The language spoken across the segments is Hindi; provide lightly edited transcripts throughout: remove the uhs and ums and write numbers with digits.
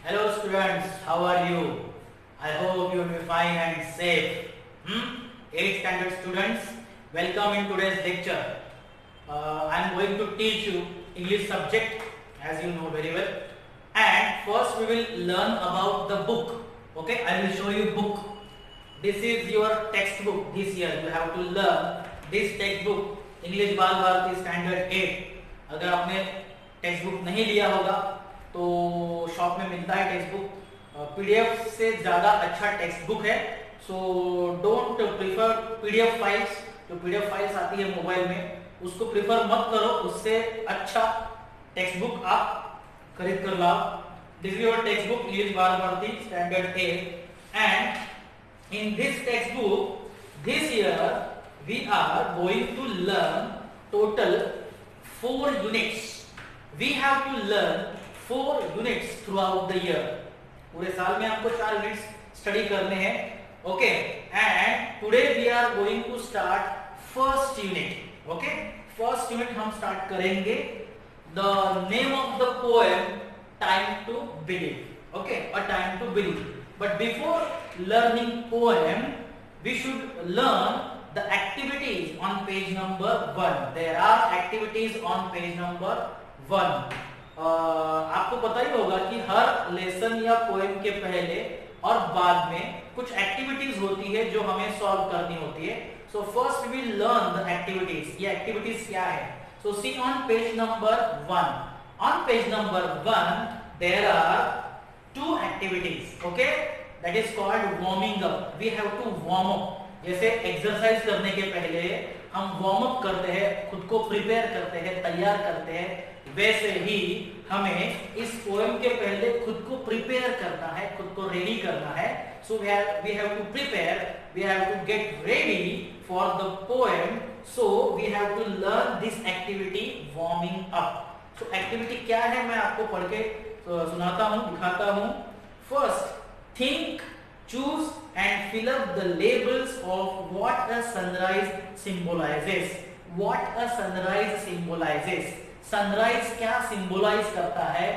Hello students, how are you? I hope you will be fine and safe. 8th standard students, welcome in today's lecture. I am going to teach you English subject as you know very well. And first we will learn about the book. Okay, I will show you book. This is your textbook this year. You have to learn this textbook English बाल भारती स्टैंडर्ड 8. अगर आपने टेक्स्ट नहीं लिया होगा तो शॉप में मिलता है टेक्स्ट बुक. पीडीएफ से ज़्यादा अच्छा टेक्स्ट बुक है. So don't prefer PDF files. जो पीडीएफ फाइल्स आती है मोबाइल में उसको प्रीफर मत करो. उससे अच्छा टेक्स्ट बुक आप खरीद कर लाओ. This is your text book English Bal Bharati standard 8 and in this text book this year we are going to learn total 4 units. We have to learn 4 units throughout the year. पूरे साल में आपको 4 यूनिट्स स्टडी करने हैं. Okay, and today we are going to start first unit. Okay, first unit हम स्टार्ट करेंगे. The name of the poem time to believe. Okay, a time to believe. But before learning poem we should learn the activities on page number 1. There are activities on page number 1. आपको पता ही होगा कि हर लेसन या पोएम के पहले और बाद में कुछ एक्टिविटीज होती है जो हमें सॉल्व करनी होती है. So first we learn the activities. ये एक्टिविटीज क्या है? So see on page number 1. On page number 1 there are 2 activities. Okay, that is called warming up. We have to warm up. जैसे एक्सरसाइज करने के पहले हम वार्म अप करते हैं, खुद को प्रिपेयर करते हैं, तैयार करते हैं, वैसे ही हमें इस पोएम के पहले खुद को प्रिपेयर करना है, खुद को रेडी करना है. So we have to prepare, we have to get ready for the poem. So we have to learn this activity warming up. So activity क्या है मैं आपको पढ़ के सुनाता हूं, दिखाता हूं. First, think, choose and fill up the labels of what a sunrise symbolizes. What a sunrise symbolizes. Sunrise क्या symbolize करता है,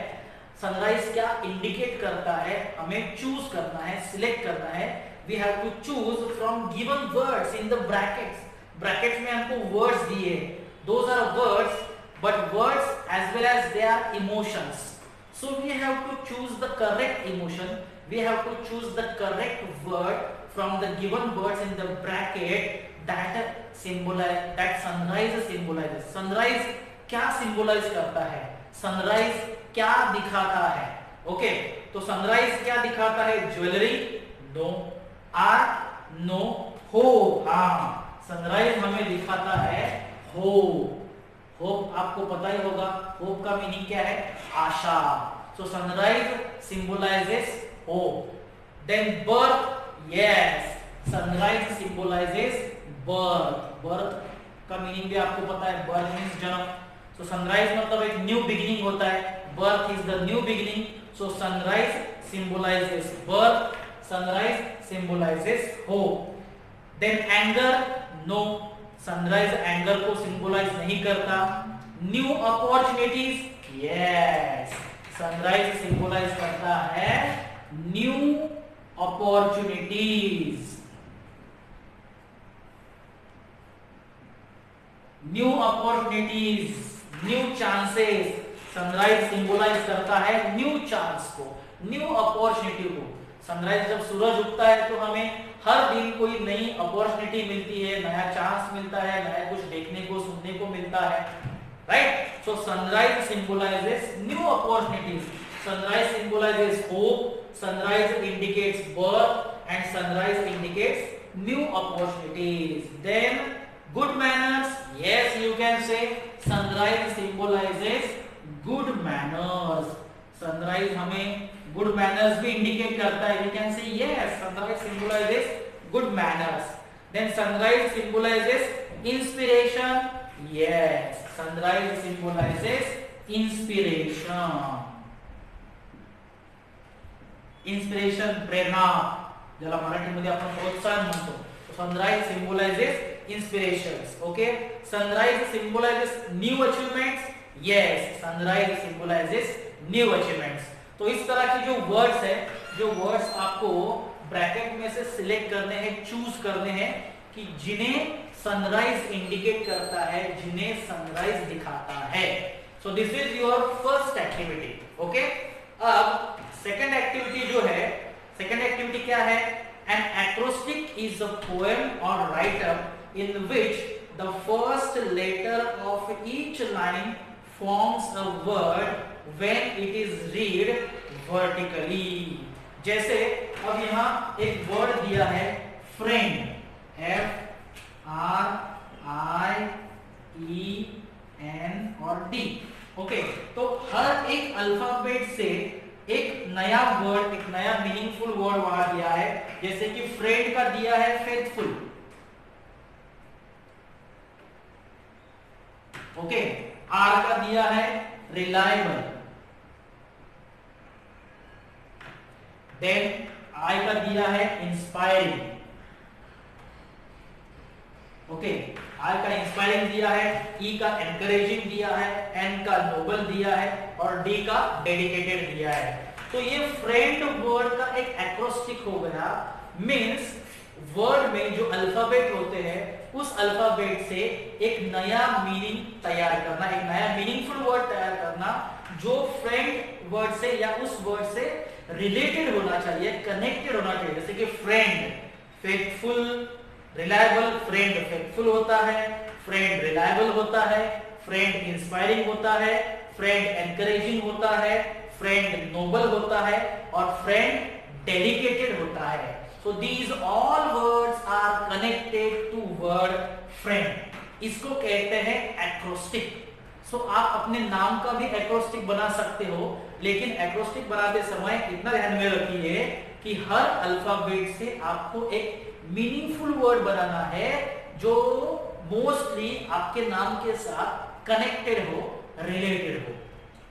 sunrise क्या indicate करता है, हमें choose करना है, select करना है. We have to choose from given words in the brackets. Brackets में हमको words दिए. Those are words, but words as well as they are emotions. So we have to choose the correct emotion. We have to choose the correct word from the given words in the bracket that symbolize, that sunrise symbolizes. Sunrise क्या symbolize करता है? Sunrise क्या दिखाता है? Okay, तो sunrise क्या दिखाता है? Jewelry? No. Art? No. Hope? हाँ, sunrise हमें दिखाता है hope. होप आपको पता ही होगा. होप का मीनिंग क्या है? आशा. So sunrise symbolises hope. Then birth, yes, sunrise symbolises birth. Birth का मीनिंग भी आपको पता है. बर्थ मींस जन्म. सो सनराइज मतलब एक न्यू बिगिनिंग होता है. Birth is the new beginning. So sunrise symbolises birth, sunrise symbolises hope. Then anger, no, sunrise anger को सिंबलाइज नहीं करता. New opportunities, yes, sunrise symbolise करता है new opportunities. New opportunities, new chances. Sunrise symbolise करता है न्यू चांस को, न्यू अपॉर्चुनिटी को. सनराइज जब सूरज उगता है तो हमें हर दिन कोई नई अपॉर्चुनिटी मिलती है, नया चांस मिलता है, नया कुछ देखने को सुनने को मिलता है. Right? So sunrise symbolises new opportunities. Sunrise symbolises hope, sunrise indicates birth and sunrise indicates new opportunities. Then good manners, yes, you can say sunrise symbolises good manners. Sunrise हमें गुड मैनर्स भी इंडिकेट करता है. We can say yes, sunrise symbolises good manners. Then sunrise symbolises inspiration, yes, sunrise symbolises inspiration. Inspiration, प्रेरणा, ज्याला मराठीमध्ये आपण प्रोत्साहन म्हणतो. Sunrise symbolises inspirations. Okay, sunrise symbolises new achievements, yes, sunrise symbolises new achievements. तो इस तरह की जो वर्ड्स है, जो वर्ड्स आपको ब्रैकेट में से सिलेक्ट करने हैं, चूज करने हैं कि जिन्हें सनराइज इंडिकेट करता है, जिन्हें सनराइज दिखाता है। So this is your first activity. Okay, अब सेकंड एक्टिविटी जो है, सेकंड एक्टिविटी क्या है? An acrostic is a poem or writer in which the first letter of each line forms a word when it is read vertically. जैसे अब यहां एक वर्ड दिया है फ्रेंड, FRIEN और D। ओके, तो हर एक अल्फाबेट से एक नया वर्ड, एक नया मीनिंगफुल वर्ड वहां दिया है। जैसे कि फ्रेंड का दिया है फेथफुल। ओके, R का दिया है रिलायबल, देन I का दिया है इंस्पायरिंग। ओके, I का इंस्पायरिंग दिया है, E का एनकरेजिंग दिया है, N का नोबल दिया है और D का डेडिकेटेड दिया है। तो ये फ्रेंड वर्ड का एक एक्रोस्टिक हो गया। मींस वर्ड में जो अल्फाबेट होते हैं उस अल्फाबेट से एक नया मीनिंग तैयार करना, एक नया मीनिंगफुल वर्ड तैयार करना जो फ्रेंड वर्ड से या उस वर्ड से रिलेटेड होना चाहिए, कनेक्टेड होना चाहिए। जैसे कि friend faithful, reliable, friend faithful होता है, फ्रेंड रिलायबल होता है, फ्रेंड इंस्पायरिंग होता है, फ्रेंड एनकरेजिंग होता है, फ्रेंड नोबल होता है और फ्रेंड डेडिकेटेड होता है। So these all words are connected to word friend. इसको कहते हैं एक्रोस्टिक। सो आप अपने नाम का भी एक्रोस्टिक बना सकते हो, लेकिन एक्रोस्टिक बनाते समय इतना ध्यान में रखिए कि हर अल्फाबेट से आपको एक मीनिंगफुल वर्ड बनाना है जो मोस्टली आपके नाम के साथ कनेक्टेड हो, रिलेटेड हो।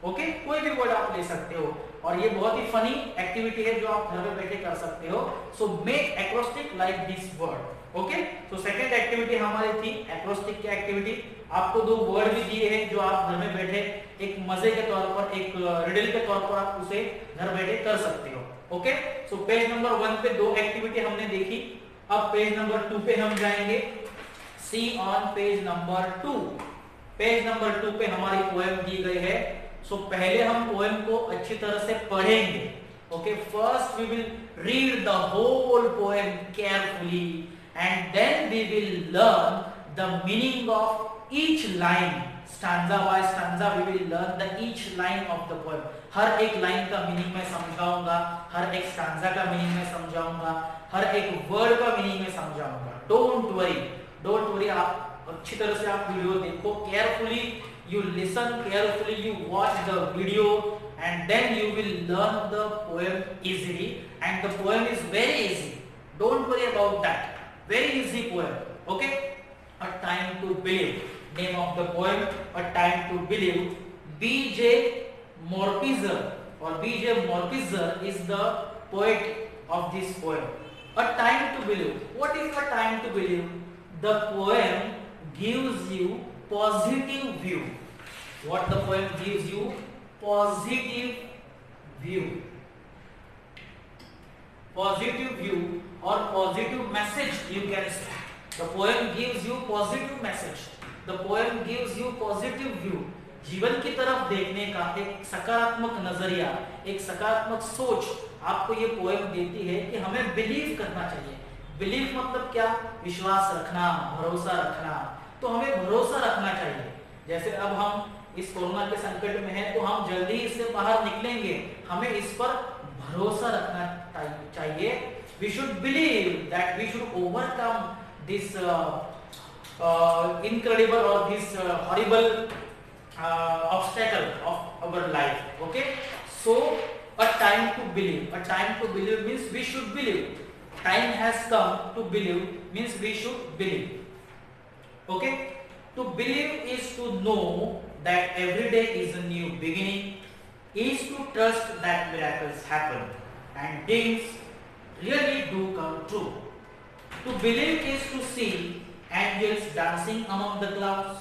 ओके, कोई भी वर्ड आप ले सकते हो और ये बहुत ही फनी एक्टिविटी है जो आप घर में बैठे कर सकते हो। So make acrostic like this word. Okay, तो सेकंड एक्टिविटी हमारी थी एक्रोस्टिक की एक्टिविटी। आपको दो वर्ड भी दिए हैं जो आप घर में बैठे एक मजे के तौर पर, एक रिडल के तौर पर आप उसे घर बैठे कर सकते हो। ओके, सो पेज नंबर 1 पे दो एक्टिविटी हमने देखी। अब पेज नंबर 2 पे हम जाएंगे। See on page number 2। Page number 2 पे हमारी पोएम दी गई है। सो पहले हम पोएम को अच्छी तरह से पढ़ेंगे। Okay, first we will read the whole poem carefully and then we will learn the meaning of each line. Stanza by stanza we will learn the each line of the poem. हर एक लाइन का मीनिंग मैं समझाऊंगा, हर एक स्टैंजा का मीनिंग मैं समझाऊंगा, हर एक वर्ड का मीनिंग मैं समझाऊंगा। डोंट वरी, आप अच्छी तरह से आप वीडियो देखो carefully. You listen carefully, you watch the video and then you will learn the poem easily, and the poem is very easy. Don't worry about that. Very easy poem. Okay? A Time to Believe. Name of the poem, A Time to Believe. B.J. Morpizzer or B.J. Morpizzer is the poet of this poem. A Time to Believe. What is A Time to Believe? The poem gives you positive view. What the poem gives you? Positive view. Positive view or positive message you can say. The poem gives you positive message. The poem gives you positive view. जीवन की तरफ देखने का एक सकारात्मक नजरिया, एक सकारात्मक सोच आपको ये पोएम देती है कि हमें बिलीव करना चाहिए। बिलीव मतलब क्या? विश्वास रखना, भरोसा रखना। तो हमें भरोसा रखना चाहिए। जैसे अब हम इस कोरोना के संकट में हैं तो हम जल्दी इससे बाहर निकलेंगे, हमें इस पर भरोसा रखना चाहिए। We should believe that we should overcome this incredible or this horrible obstacle of our life. Okay, so a time to believe. A time to believe means we should believe. Time has come to believe means we should believe. Okay, to believe is to know that every day is a new beginning, is to trust that miracles happen and dreams really do come true. To believe is to see angels dancing among the clouds,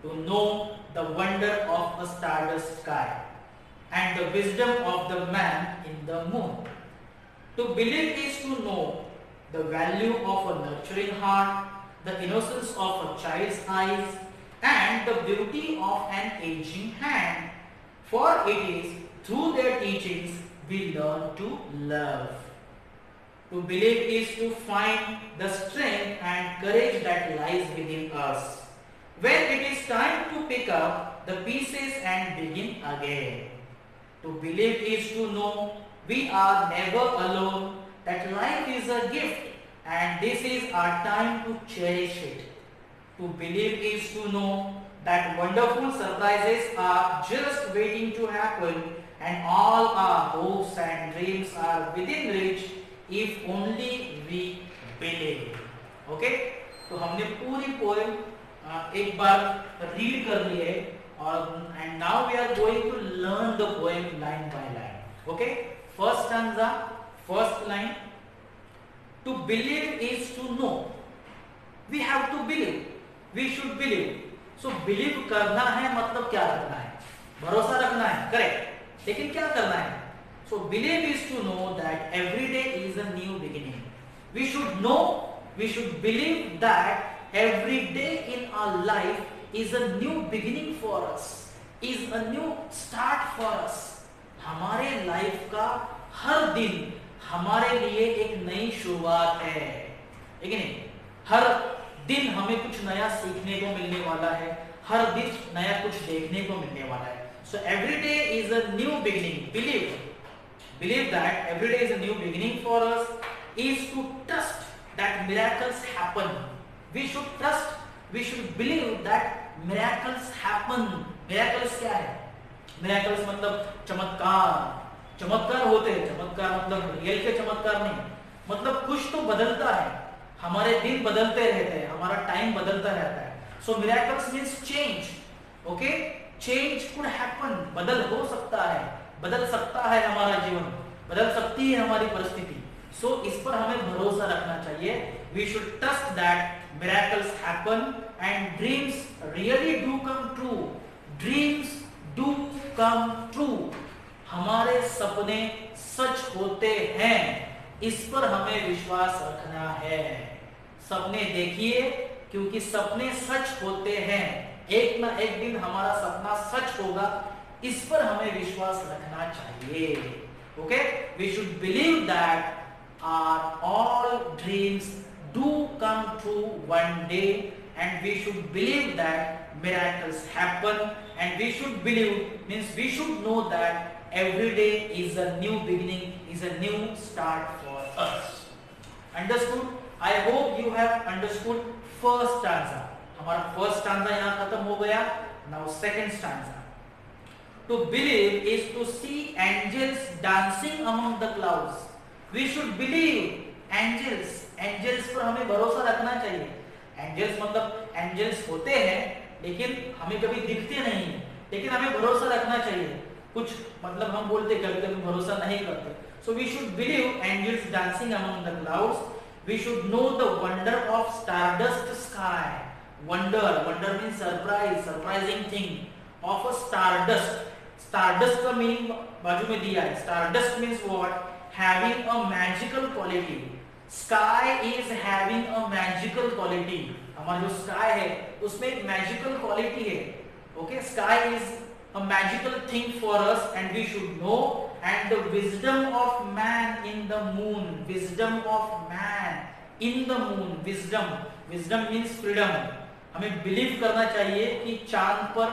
to know the wonder of a stardust sky. and the wisdom of the man in the moon. To believe is to know the value of a nurturing heart, the innocence of a child's eyes, and the beauty of an aging hand. For it is through their teachings we learn to love. To believe is to find the strength and courage that lies within us, when it is time to pick up the pieces and begin again. To believe is to know we are never alone, that life is a gift and this is our time to cherish it. To believe is to know that wonderful surprises are just waiting to happen and all our hopes and dreams are within reach if only we believe. Okay? तो हमने पूरी पोएम एक बार रीड कर ली है और and now we are going to learn the poem line by line. Okay? First stanza, first line. To believe is to know. We have to believe. We should believe. So believe करना है मतलब क्या करना है? भरोसा रखना है, करेक्ट. लेकिन क्या करना है? So believe is to know that every day is a new beginning. We should know, we should believe that every day in our life is a new beginning for us, is a new start for us. हमारे लाइफ का हर दिन हमारे लिए एक नई शुरुआत है, ठीक है नहीं? हर दिन हमें कुछ नया सीखने को मिलने वाला है, हर दिन नया कुछ देखने को मिलने वाला है. So every day is a new beginning. Believe that every day is a new beginning for us is to trust that miracles happen. We should trust, we should believe that miracles happen. Miracles क्या है? Miracles मतलब चमत्कार. चमत्कार होते हैं. चमत्कार मतलब रियल के चमत्कार नहीं, मतलब कुछ तो बदलता है. हमारे दिन बदलते रहते हैं, हमारा टाइम बदलता रहता है. So miracles means change. Okay? Change could happen. बदल हो सकता है, बदल सकता है हमारा जीवन, बदल सकती है हमारी परिस्थिति. सो इस पर हमें भरोसा रखना चाहिए. We should trust that miracles happen and dreams really do come true. Dreams do come true. हमारे सपने सच होते हैं, इस पर हमें विश्वास रखना है. सपने देखिए क्योंकि सपने सच होते हैं. एक ना एक दिन हमारा सपना सच होगा, इस पर हमें विश्वास रखना चाहिए. Okay? We should believe that our all dreams do come true one day and we should believe that miracles happen and we should believe means we should know that every day is a new beginning, is a new start for us. Understood? I hope you have understood first stanza. हमारा first stanza यहाँ खत्म हो गया. Now second stanza. To believe is to see angels dancing among the clouds. We should believe angels. Angels पर हमें भरोसा रखना चाहिए. Angels मतलब angels होते हैं लेकिन हमें कभी दिखते नहीं है, लेकिन हमें भरोसा रखना चाहिए. कुछ मतलब हम बोलते कभी कभी भरोसा नहीं करते. So we should believe angels dancing among the clouds. We should know the wonder of stardust sky. Wonder means surprise, surprising thing of a stardust. Stardust का मीनिंग बाजू में दिया है. Stardust means what? Having a magical quality. Sky is having a magical quality. हमारा जो sky है उसमें एक magical quality है. Okay, sky is a magical thing for us and we should know. And the wisdom of man in the moon. Wisdom of man in the moon. Wisdom means freedom. हमें बिलीव करना चाहिए कि चांद पर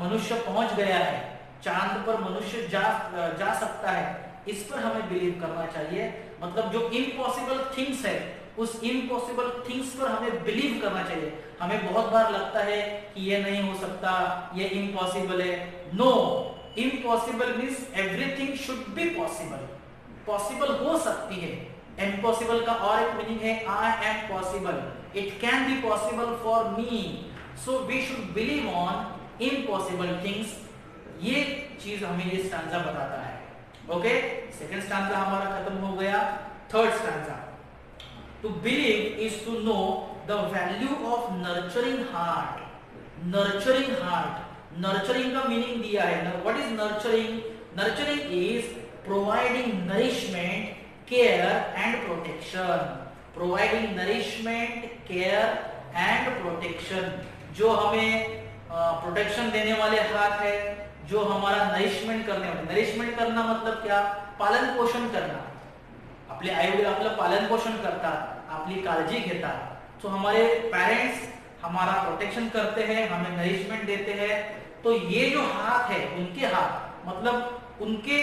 मनुष्य पहुंच गया है, चांद पर मनुष्य जा सकता है. इस पर हमें बिलीव करना चाहिए. मतलब जो इम्पॉसिबल थिंग्स है उस इम्पॉसिबल थिंग्स पर हमें बिलीव करना चाहिए. हमें बहुत बार लगता है कि ये नहीं हो सकता, ये इम्पॉसिबल है. No, impossible means everything should be possible. Possible हो सकती है. इम्पॉसिबल का और एक मीनिंग है I am possible. It can be possible for me. So we should believe on impossible things. ये चीज हमें ये स्टैंजा बताता है. ओके, सेकंड स्टैंजा हमारा खत्म हो गया. Third stanza. To believe is to know the value of nurturing heart. Nurturing heart nurturing का मीनिंग दिया है। What is nurturing? Nurturing is providing nourishment, care and protection. Providing nourishment, care and protection. जो हमें प्रोटेक्शन देने वाले हाथ है, जो हमारा नरिशमेंट करने वाले, नरिशमेंट करना मतलब क्या? पालन पोषण करना। आपले आई वडील आपलं पालन पोषण करतात, आपली काळजी घेतात। तो हमारे पेरेंट्स हमारा प्रोटेक्शन करते हैं, हमें नरिशमेंट देते हैं। तो ये जो हाथ है, उनके हाथ मतलब उनके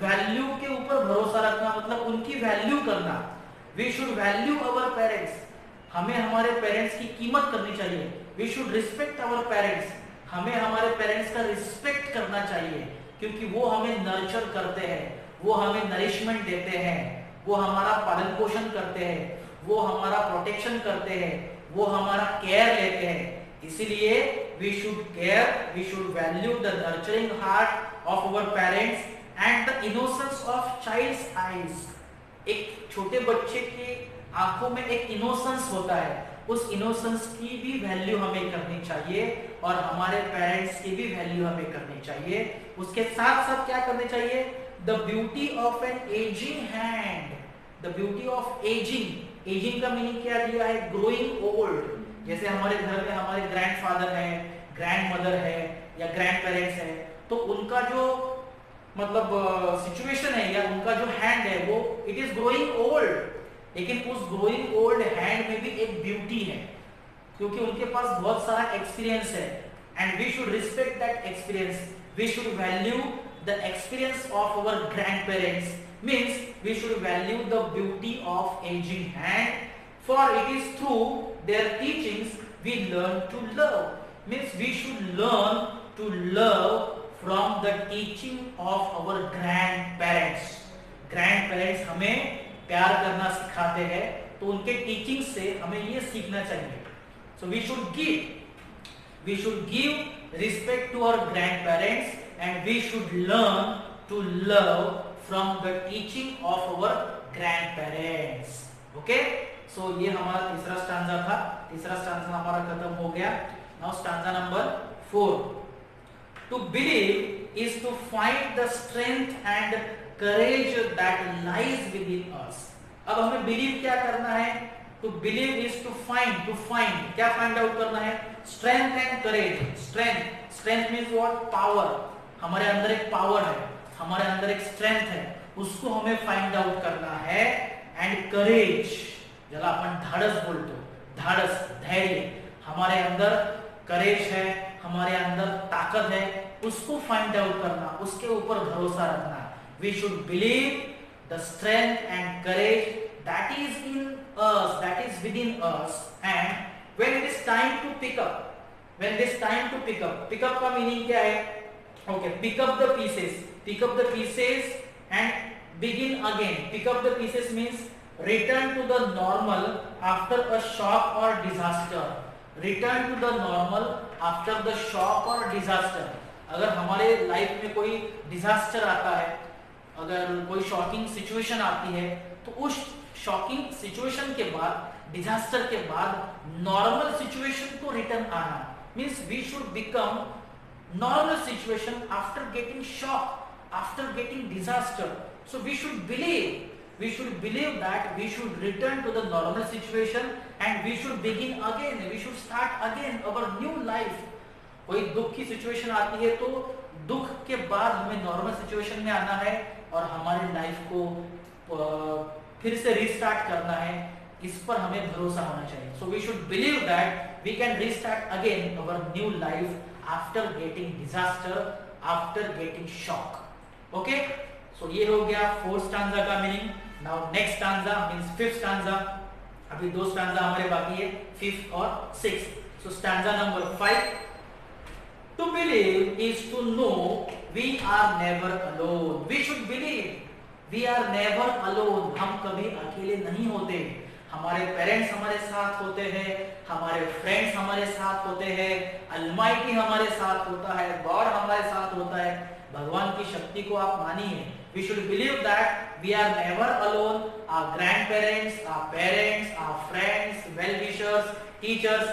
वैल्यू के ऊपर भरोसा रखना, मतलब उनकी वैल्यू करना। We should value our parents. हमें हमारे पेरेंट्स की कीमत करनी चाहिए। We should respect our parents. हमें हमारे पेरेंट्स का रिस्पेक्ट करना चाहिए, क्योंकि वो हमें नर्चर करते हैं, वो हमें नरिशमेंट देते हैं, वो हमारा पालन पोषण करते हैं, वो हमारा प्रोटेक्शन करते हैं, वो हमारा केयर लेते हैं। इसीलिए we should care, we should value the nurturing heart of our parents and the innocence of child's eyes. एक छोटे बच्चे की आंखों में एक इनोसेंस होता है, उस इनोसेंस की भी वैल्यू हमें करनी चाहिए और हमारे पेरेंट्स की भी वैल्यू हमें करनी चाहिए। उसके साथ साथ क्या करनी चाहिए? The beauty of an ageing hand. The beauty of ageing. Ageing का मीनिंग क्या दिया है? Growing old. जैसे हमारे घर में हमारे ग्रैंडफादर है, ग्रैंडमदर है या ग्रैंड पेरेंट्स है, तो उनका जो मतलब सिचुएशन है या उनका जो हैंड है वो इट इज ग्रोइंग ओल्ड। लेकिन उस ग्रोइंग ओल्ड हैंड में भी एक ब्यूटी है, क्योंकि उनके पास बहुत सारा एक्सपीरियंस है and we should respect that experience. We should value the experience of our grandparents. Means we should value the beauty of ageing hand, for it is through their teachings we learn to love. Means we should learn to love from the teaching of our grandparents. Grandparents हमें प्यार करना सिखाते हैं, तो उनके टीचिंग से हमें ये सीखना चाहिए। So we should give respect to our grandparents and we should learn to love from the teaching of our grandparents. Okay? So ये हमारा तीसरा स्टांजा था। तीसरा स्टांजा हमारा खत्म हो गया। Now stanza number 4। To believe is to find the strength and courage that lies within us. अब हमें बिलीव क्या करना है? To believe is to find क्या फाइंड आउट करना है? Strength and courage. Strength means what? Power. हमारे अंदर एक पावर है, हमारे अंदर एक स्ट्रेंथ है, उसको हमें फाइंड आउट करना है। एंड करेज, ज्यादा अपन धाड़स बोलते, धाड़स, धैर्य, हमारे अंदर करेज है, हमारे अंदर ताकत है, उसको फाइंड आउट करना, उसके ऊपर भरोसा रखना। We should believe the strength and courage that is in us, that is within us. And when it is time to pick up, when it is time to pick up का मीनिंग क्या है? Okay, pick up the pieces and begin again. Pick up the pieces means return to the normal after a shock or disaster. Return to the normal after the shock or disaster. अगर हमारे लाइफ में कोई डिजास्टर आता है, अगर कोई शॉकिंग सिचुएशन आती है, तो उस शॉकिंग सिचुएशन के बाद, डिजास्टर के बाद नॉर्मल सिचुएशन को रिटर्न आना। Means we should become normal situation after getting shock, after getting disaster. So we should believe that we should return to the normal situation and we should begin again, we should start again our new life. कोई दुख की सिचुएशन आती है तो दुख के बाद हमें नॉर्मल सिचुएशन में आना है और हमारी लाइफ को फिर से रीस्टार्ट करना है, इस पर हमें भरोसा होना चाहिए। So we should believe that we can restart again our new life after getting disaster, after getting shock. Okay? So ये हो गया फोर्थ स्टांजा का meaning. Now next stanza means fifth stanza. अभी दो स्टांजा हमारे बाकी है, फिफ्थ और sixth. So stanza number 5। To believe is to know we are never alone. We should believe we are never alone. हम कभी अकेले नहीं होते। हमारे पेरेंट्स हमारे साथ होते हैं, हमारे फ्रेंड्स हमारे साथ होते हैं, अलमाइटी हमारे साथ होता है, गॉड हमारे साथ होता है। भगवान की शक्ति को आप मानिए। We should believe that we are never alone. Our grandparents, our parents, our friends, well-wishers, teachers,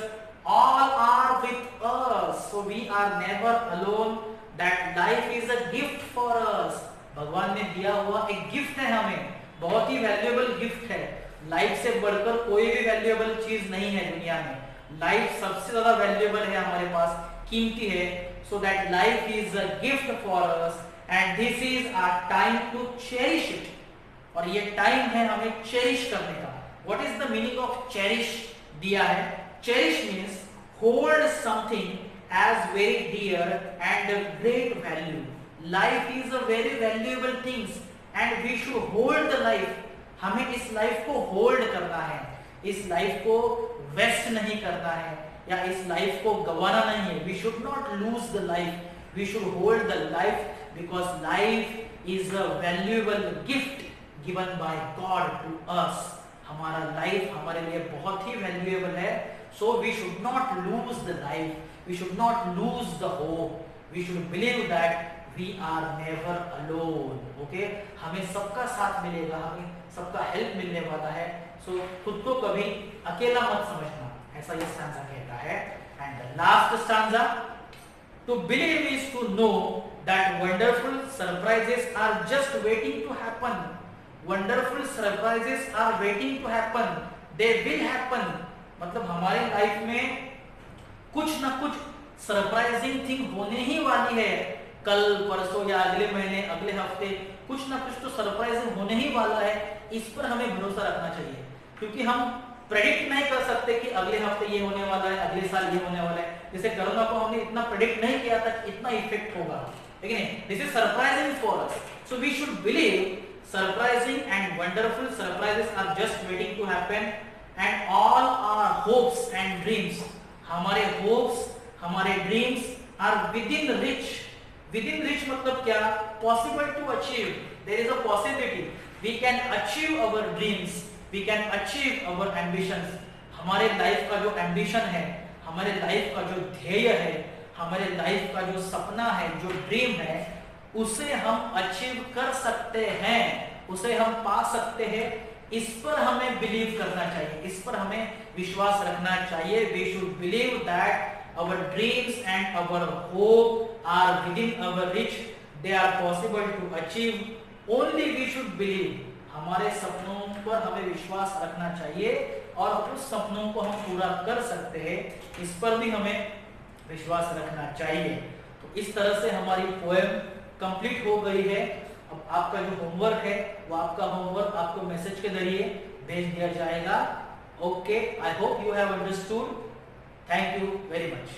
all are with us, so we are never alone, that life is a gift for us. भगवान ने दिया हुआ एक गिफ्ट है हमें, बहुत ही वैल्यूएबल गिफ्ट है। लाइफ से बढ़कर कोई भी वैल्यूएबल चीज नहीं है दुनिया में। लाइफ सबसे ज्यादा वैल्यूएबल है हमारे पास, कीमती है। So that life is a gift for us and this is our time to cherish it. और ये टाइम है हमें चेरिश करने का। What is the meaning of cherish दिया है? Cherish means hold something as very dear and great value. Life is a very valuable things and we should hold the life. हमें इस लाइफ को होल्ड करना है, इस लाइफ को वेस्ट नहीं करना है या इस लाइफ को गंवाना नहीं है। We should not lose the life, we should hold the life because life is a valuable gift given by God to us. हमारा लाइफ हमारे लिए बहुत ही वैल्यूएबल है। So we should not lose the life, we should not lose the hope, we should believe that we are never alone. Okay, हमें सबका साथ मिलेगा, हमें सबका हेल्प मिलने वाला है। सो खुद को कभी अकेला मत समझना, ऐसा ये स्टैंजा कहता है। And the last stanza, to believe is to know that wonderful surprises are just waiting to happen. Wonderful surprises are waiting to happen, they will happen. मतलब हमारे लाइफ में कुछ ना कुछ सरप्राइजिंग थिंग होने ही वाली है। कल परसों या अगले महीने, अगले हफ्ते कुछ ना कुछ तो सरप्राइजिंग होने ही वाला है। इस पर हमें भरोसा रखना चाहिए, क्योंकि हम प्रेडिक्ट नहीं कर सकते कि अगले हफ्ते ये होने वाला है, अगले साल ये होने वाला है। जैसे कोरोना को हमने इतना प्रेडिक्ट नहीं किया था कि इतना इफेक्ट होगा, ठीक है? This is surprising for us, so we should believe surprising and wonderful surprises are just waiting to happen and all our hopes and dreams, हमारे होप्स, हमारे dreams are within reach. Within reach मतलब क्या? Possible to achieve, there is a possibility we can achieve our dreams, we can achieve our ambitions. हमारे लाइफ का जो एम्बिशन है, हमारे लाइफ का जो ध्येय है, हमारे लाइफ का जो सपना है, जो ड्रीम है, उसे हम अचीव कर सकते हैं, उसे हम पा सकते हैं। इस पर हमें बिलीव करना चाहिए, इस पर हमें विश्वास रखना चाहिए। We should believe that our dreams and our hope are within our reach, they are possible to achieve, only we should believe। हमारे सपनों पर हमें विश्वास रखना चाहिए और उस सपनों को हम पूरा कर सकते हैं, इस पर भी हमें विश्वास रखना चाहिए। तो इस तरह से हमारी पोएम कंप्लीट हो गई है। अब आपका जो होमवर्क है वो आपका होमवर्क आपको मैसेज के जरिए भेज दिया जाएगा। Okay, I hope you have understood. Thank you very much.